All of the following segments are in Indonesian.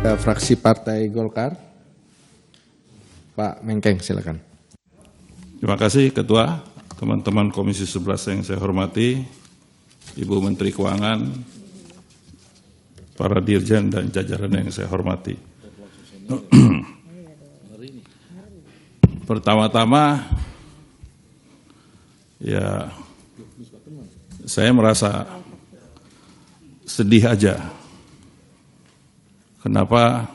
Fraksi Partai Golkar, Pak Mengkeng, silakan. Terima kasih Ketua, teman-teman Komisi 11 yang saya hormati, Ibu Menteri Keuangan, para dirjen dan jajaran yang saya hormati. Pertama-tama, ya saya merasa sedih aja. Kenapa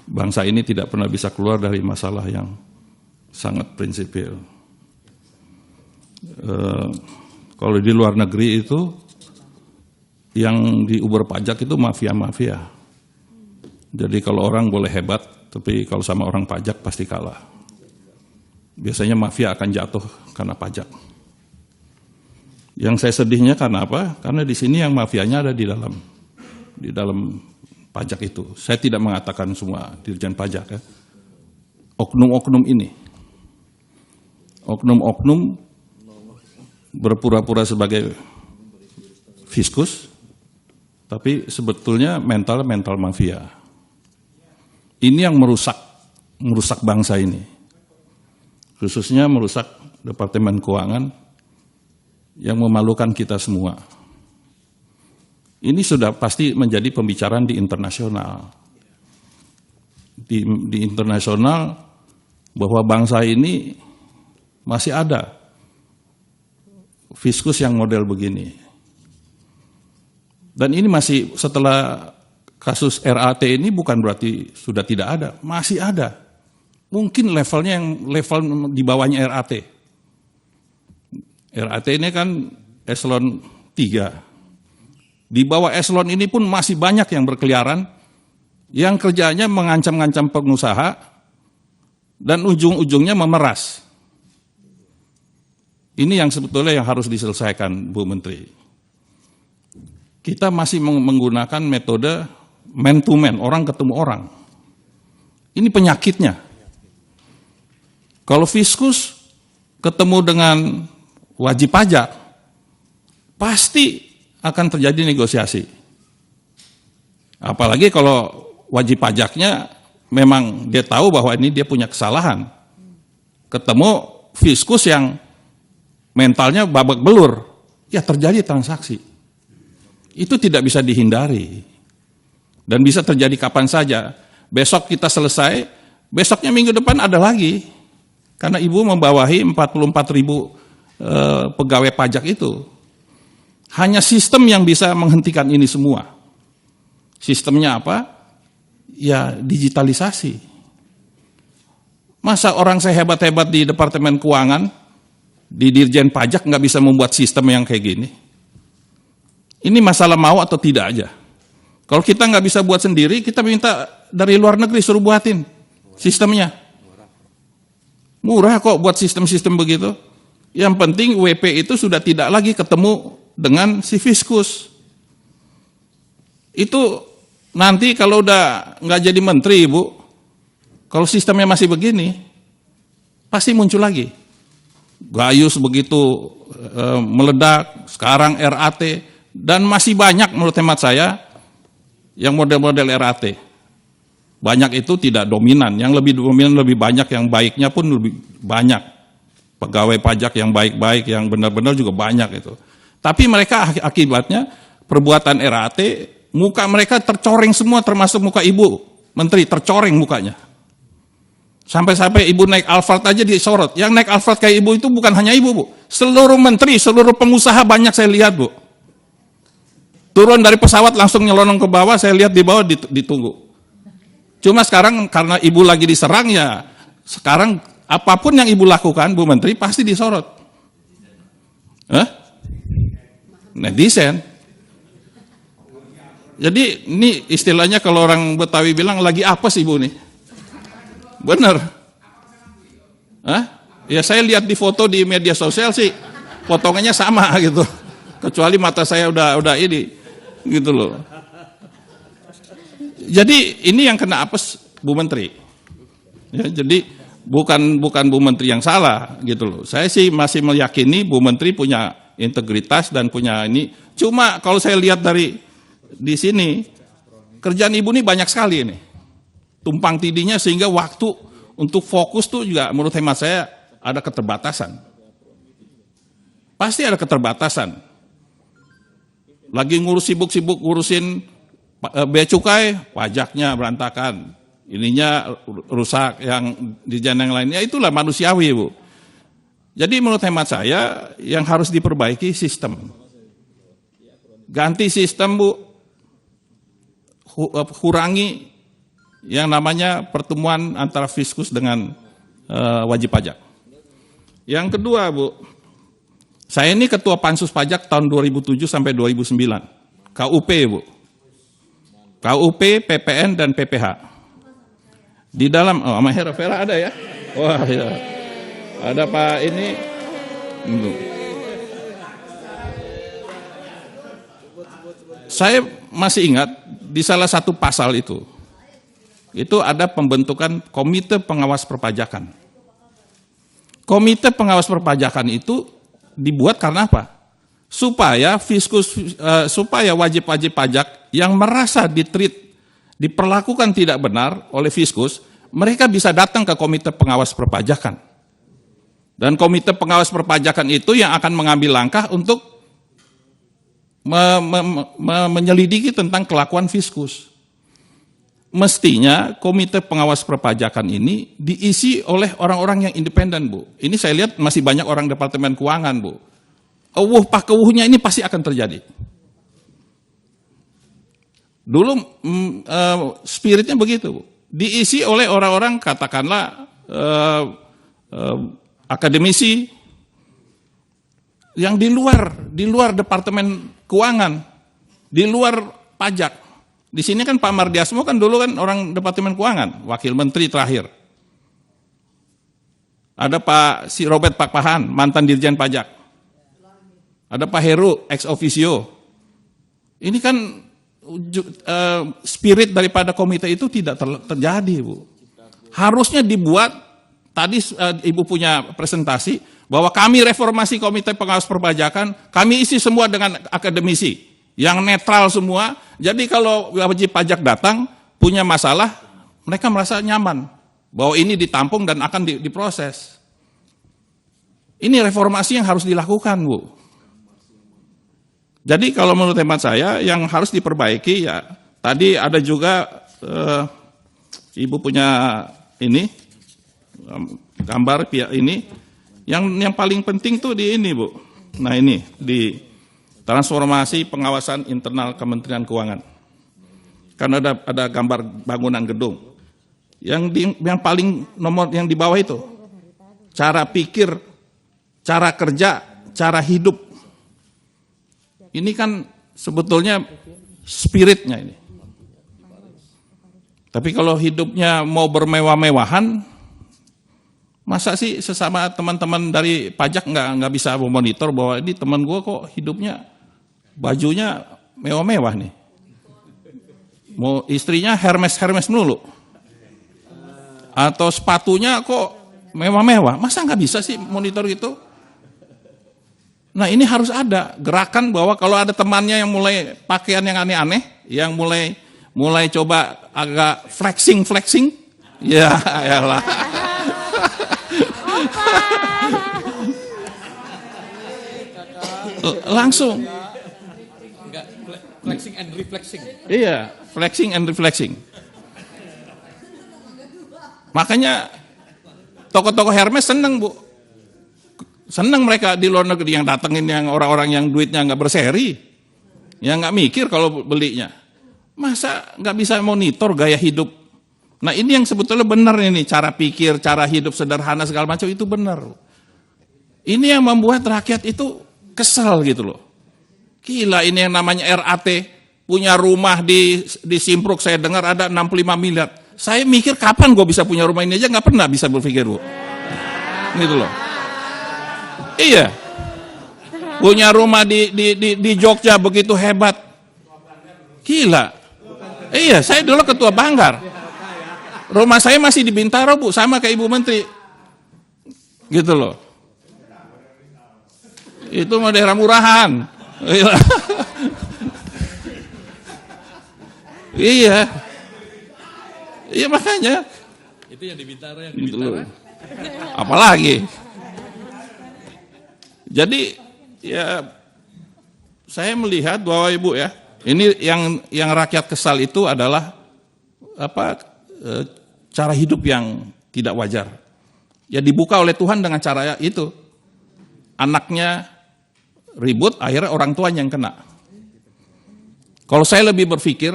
bangsa ini tidak pernah bisa keluar dari masalah yang sangat prinsipil. Kalau di luar negeri itu, yang diuber pajak itu mafia-mafia. Jadi kalau orang boleh hebat, tapi kalau sama orang pajak pasti kalah. Biasanya mafia akan jatuh karena pajak. Yang saya sedihnya karena apa? Karena di sini yang mafianya ada di dalam pajak itu. Saya tidak mengatakan semua dirjen pajak ya. Oknum-oknum ini. Oknum-oknum berpura-pura sebagai fiskus, tapi sebetulnya mental mafia. Ini yang merusak bangsa ini. Khususnya merusak Departemen Keuangan yang memalukan kita semua. Ini sudah pasti menjadi pembicaraan di internasional. Di internasional bahwa bangsa ini masih ada fiskus yang model begini. Dan ini masih setelah kasus RAT ini bukan berarti sudah tidak ada, masih ada. Mungkin levelnya yang level di bawahnya RAT. RAT ini kan eselon 3. Di bawah eselon ini pun masih banyak yang berkeliaran, yang kerjanya mengancam-ngancam pengusaha, dan ujung-ujungnya memeras. Ini yang sebetulnya yang harus diselesaikan, Bu Menteri. Kita masih menggunakan metode man to man, orang ketemu orang. Ini penyakitnya. Kalau fiskus ketemu dengan wajib pajak, pasti akan terjadi negosiasi. Apalagi kalau wajib pajaknya memang dia tahu bahwa ini dia punya kesalahan. Ketemu fiskus yang mentalnya babak belur, ya terjadi transaksi. Itu tidak bisa dihindari. Dan bisa terjadi kapan saja. Besok kita selesai, besoknya minggu depan ada lagi. Karena Ibu membawahi 44.000 pegawai pajak itu. Hanya sistem yang bisa menghentikan ini semua. Sistemnya apa? Ya digitalisasi. Masa orang saya hebat-hebat di Departemen Keuangan, di Dirjen Pajak nggak bisa membuat sistem yang kayak gini? Ini masalah mau atau tidak aja. Kalau kita nggak bisa buat sendiri, kita minta dari luar negeri suruh buatin sistemnya. Murah kok buat sistem-sistem begitu. Yang penting WP itu sudah tidak lagi ketemu dengan si fiskus. Itu nanti kalau udah nggak jadi menteri, Ibu, kalau sistemnya masih begini, pasti muncul lagi. Gayus begitu meledak, sekarang RAT, dan masih banyak menurut hemat saya yang model-model RAT. Banyak itu tidak dominan, yang lebih dominan lebih banyak, yang baiknya pun lebih banyak. Pegawai pajak yang baik-baik, yang benar-benar juga banyak itu. Tapi mereka akibatnya perbuatan RAT, muka mereka tercoreng semua, termasuk muka Ibu Menteri, tercoreng mukanya. Sampai-sampai Ibu naik Alphard aja disorot. Yang naik Alphard kayak Ibu itu bukan hanya Ibu, Bu. Seluruh menteri, seluruh pengusaha banyak saya lihat, Bu. Turun dari pesawat langsung nyelonong ke bawah, saya lihat di bawah ditunggu. Cuma sekarang karena Ibu lagi diserang, ya sekarang apapun yang Ibu lakukan, Bu Menteri, pasti disorot. Netizen. Jadi ini istilahnya kalau orang Betawi bilang lagi apes Ibu nih. Bener. Ya saya lihat di foto di media sosial sih, potongannya sama gitu. Kecuali mata saya udah ini, gitu loh. Jadi ini yang kena apes Bu Menteri. Ya, jadi bukan Bu Menteri yang salah gitu loh. Saya sih masih meyakini Bu Menteri punya integritas dan punya ini. Cuma kalau saya lihat dari di sini kerjaan ibu ini banyak sekali ini. Tumpang tindihnya sehingga waktu untuk fokus tuh juga menurut hemat saya ada keterbatasan. Pasti ada keterbatasan. Lagi sibuk-sibuk ngurusin bea cukai, pajaknya berantakan. Ininya rusak, yang di jalan yang lainnya, itulah manusiawi, Bu. Jadi menurut hemat saya yang harus diperbaiki sistem. Ganti sistem, Bu. Kurangi yang namanya pertemuan antara fiskus dengan wajib pajak. Yang kedua, Bu, saya ini ketua Pansus Pajak tahun 2007 sampai 2009. KUP, Bu. KUP, PPN, dan PPH. Di dalam, sama Vera ada ya? Wah, ya. Ada Pak ini. Saya masih ingat di salah satu pasal itu ada pembentukan Komite Pengawas Perpajakan. Komite Pengawas Perpajakan itu dibuat karena apa? Supaya supaya wajib-wajib pajak yang merasa diperlakukan tidak benar oleh fiskus, mereka bisa datang ke Komite Pengawas Perpajakan. Dan Komite Pengawas Perpajakan itu yang akan mengambil langkah untuk menyelidiki tentang kelakuan fiskus. Mestinya Komite Pengawas Perpajakan ini diisi oleh orang-orang yang independen, Bu. Ini saya lihat masih banyak orang Departemen Keuangan, Bu. Pak kewuhnya ini pasti akan terjadi. Dulu spiritnya begitu, Bu. Diisi oleh orang-orang katakanlah akademisi yang di luar Departemen Keuangan, di luar pajak. Di sini kan Pak Mardiasmo kan dulu kan orang Departemen Keuangan, wakil menteri terakhir. Ada Pak Robert Pakpahan, mantan Dirjen Pajak. Ada Pak Heru, ex officio. Ini kan spirit daripada komite itu tidak terjadi, Bu. Harusnya dibuat, tadi Ibu punya presentasi, bahwa kami reformasi Komite Pengawas Perpajakan, kami isi semua dengan akademisi, yang netral semua. Jadi kalau wajib pajak datang, punya masalah, mereka merasa nyaman, bahwa ini ditampung dan akan diproses. Ini reformasi yang harus dilakukan, Bu. Jadi kalau menurut hemat saya yang harus diperbaiki ya tadi ada juga Ibu punya ini gambar ini yang paling penting tuh di ini, Bu. Nah ini di transformasi pengawasan internal Kementerian Keuangan. Karena ada gambar bangunan gedung. Yang paling nomor yang di bawah itu cara pikir, cara kerja, cara hidup. Ini kan sebetulnya spiritnya ini. Tapi kalau hidupnya mau bermewah-mewahan, masa sih sesama teman-teman dari pajak nggak bisa memonitor bahwa ini teman gue kok hidupnya bajunya mewah-mewah nih. Mau istrinya Hermes melulu. Atau sepatunya kok mewah-mewah. Masa nggak bisa sih monitor gitu? Nah ini harus ada gerakan bahwa kalau ada temannya yang mulai pakaian yang aneh-aneh, yang mulai coba agak flexing, ya elah. Langsung. Flexing and reflexing. Iya, flexing and reflexing. Makanya toko-toko Hermes seneng, Bu. Senang mereka di luar negeri yang datengin yang orang-orang yang duitnya nggak berseri, yang nggak mikir kalau belinya. Masa nggak bisa monitor gaya hidup? Nah ini yang sebetulnya benar ini, cara pikir, cara hidup sederhana segala macam itu benar. Ini yang membuat rakyat itu kesal gitu loh. Gila ini yang namanya RAT, punya rumah di Simpruk saya dengar ada 65 miliar. Saya mikir kapan gue bisa punya rumah ini aja nggak pernah bisa berpikir, Bu. Gitu loh. Iya, punya rumah di Jogja begitu hebat, gila. Iya, saya dulu ketua Banggar, rumah saya masih di Bintaro, Bu, sama kayak Ibu Menteri, gitu loh. Itu mah daerah murahan, Iya. Iya makanya. Itu yang diminta yang Gitu diminta. loh. Apalagi. Jadi ya saya melihat bahwa Ibu ya, ini yang rakyat kesal itu adalah cara hidup yang tidak wajar. Ya dibuka oleh Tuhan dengan cara itu. Anaknya ribut, akhirnya orang tuanya yang kena. Kalau saya lebih berpikir,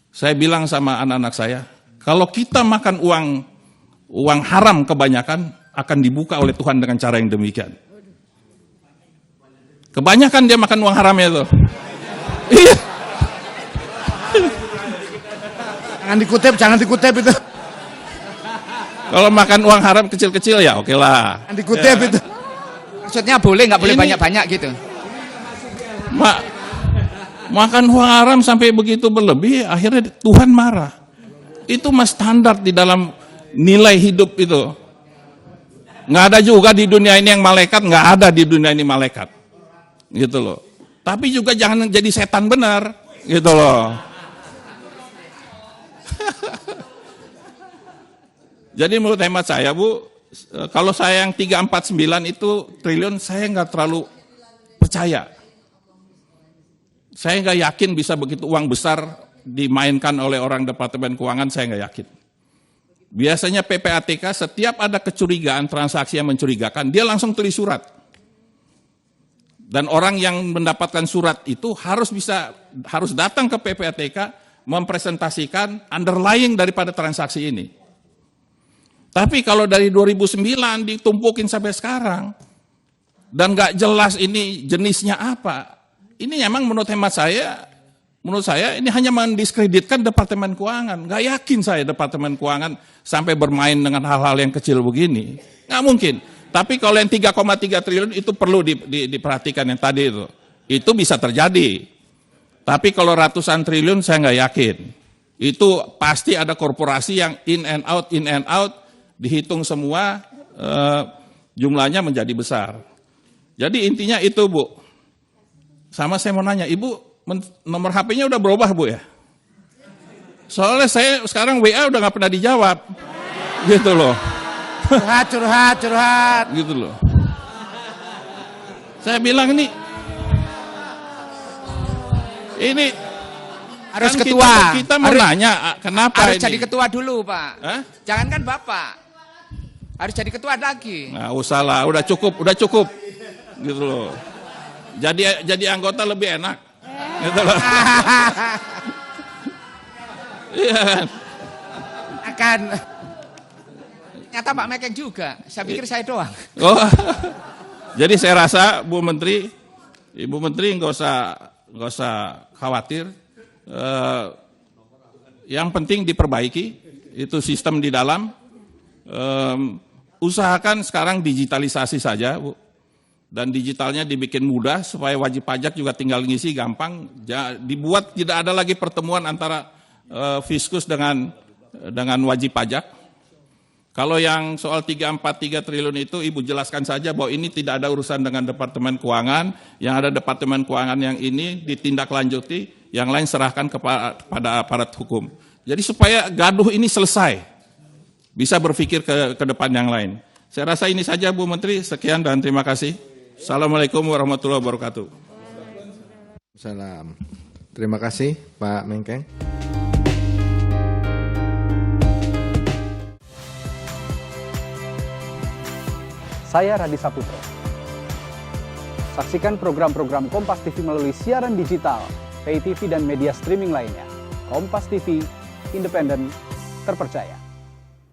saya bilang sama anak-anak saya, kalau kita makan uang haram kebanyakan, akan dibuka oleh Tuhan dengan cara yang demikian. Kebanyakan dia makan uang haramnya itu. Iya. Jangan dikutip itu. Kalau makan uang haram kecil-kecil ya oke lah. Jangan dikutip itu. Maksudnya boleh, nggak boleh Ini- banyak-banyak gitu. Makan uang haram sampai begitu berlebih, akhirnya Tuhan marah. Itu mas standar di dalam nilai hidup itu. Nggak ada juga di dunia ini yang malaikat, nggak ada di dunia ini malaikat. Gitu loh. Tapi juga jangan jadi setan benar. Gitu loh. Jadi menurut hemat saya Bu, kalau saya yang 349 itu triliun, saya nggak terlalu percaya. Saya nggak yakin bisa begitu uang besar dimainkan oleh orang Departemen Keuangan, saya nggak yakin. Biasanya PPATK setiap ada kecurigaan transaksi yang mencurigakan, dia langsung tulis surat. Dan orang yang mendapatkan surat itu harus datang ke PPATK mempresentasikan underlying daripada transaksi ini. Tapi kalau dari 2009 ditumpukin sampai sekarang dan nggak jelas ini jenisnya apa, ini memang menurut saya ini hanya mendiskreditkan Departemen Keuangan. Nggak yakin saya Departemen Keuangan sampai bermain dengan hal-hal yang kecil begini. Nggak mungkin. Tapi kalau yang 3,3 triliun itu perlu diperhatikan yang tadi itu. Itu bisa terjadi. Tapi kalau ratusan triliun saya nggak yakin. Itu pasti ada korporasi yang in and out, dihitung semua jumlahnya menjadi besar. Jadi intinya itu Bu. Sama saya mau nanya, Ibu nomor HP-nya udah berubah Bu ya? Soalnya saya sekarang WA udah nggak pernah dijawab. Gitu loh. Curhat. Gitu loh. Saya bilang ini Harus kan ketua. Kita mau nanya kenapa Harus ini? jadi ketua dulu, Pak. Hah? Jangankan Bapak. Harus jadi ketua lagi. Nah, usah lah, udah cukup. Gitu loh. Jadi anggota lebih enak. Gitu loh. Iya. Akan nyata Pak Mekeng juga. Saya pikir saya doang. Oh. Jadi saya rasa Ibu Menteri nggak usah khawatir. Yang penting diperbaiki itu sistem di dalam. Usahakan sekarang digitalisasi saja, Bu. Dan digitalnya dibikin mudah supaya wajib pajak juga tinggal ngisi gampang. Dibuat tidak ada lagi pertemuan antara Fiskus dengan wajib pajak. Kalau yang soal 343 triliun itu Ibu jelaskan saja bahwa ini tidak ada urusan dengan Departemen Keuangan, yang ada Departemen Keuangan yang ini ditindaklanjuti, yang lain serahkan kepada aparat hukum. Jadi supaya gaduh ini selesai, bisa berpikir ke depan yang lain. Saya rasa ini saja Bu Menteri, sekian dan terima kasih. Assalamualaikum warahmatullahi wabarakatuh. Salam. Terima kasih Pak Mengkeng. Saya Radi Saputro. Saksikan program-program Kompas TV melalui siaran digital, pay TV dan media streaming lainnya. Kompas TV, independen, terpercaya.